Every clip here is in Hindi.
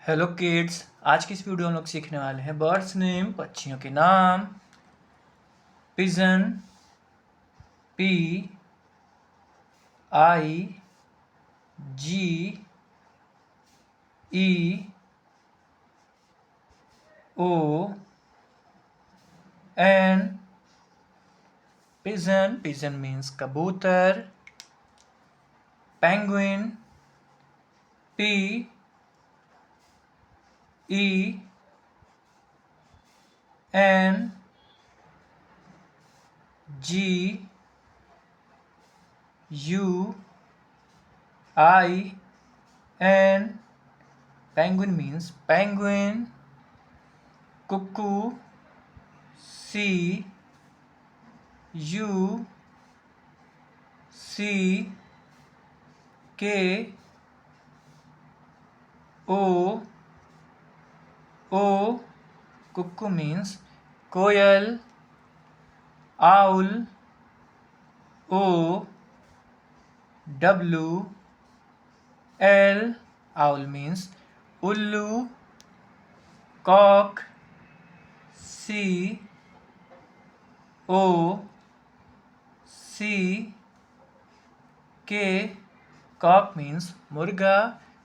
हेलो किड्स, आज की इस वीडियो में हम लोग सीखने वाले हैं बर्ड्स नेम, पक्षियों के नाम। Pigeon, P I G E O N. Pigeon, pigeon means कबूतर। Penguin, P E N G U I N. Penguin means penguin. Cuckoo, C U C K O O. Cuckoo means koyal. Owl, O W L. Owl means ullu. Cock, C O C K. Cock means मुर्गा।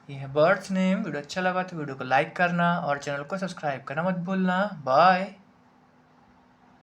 ये है बर्ड्स नेम। वीडियो अच्छा लगा तो वीडियो को लाइक करना और चैनल को सब्सक्राइब करना मत भूलना। बाय।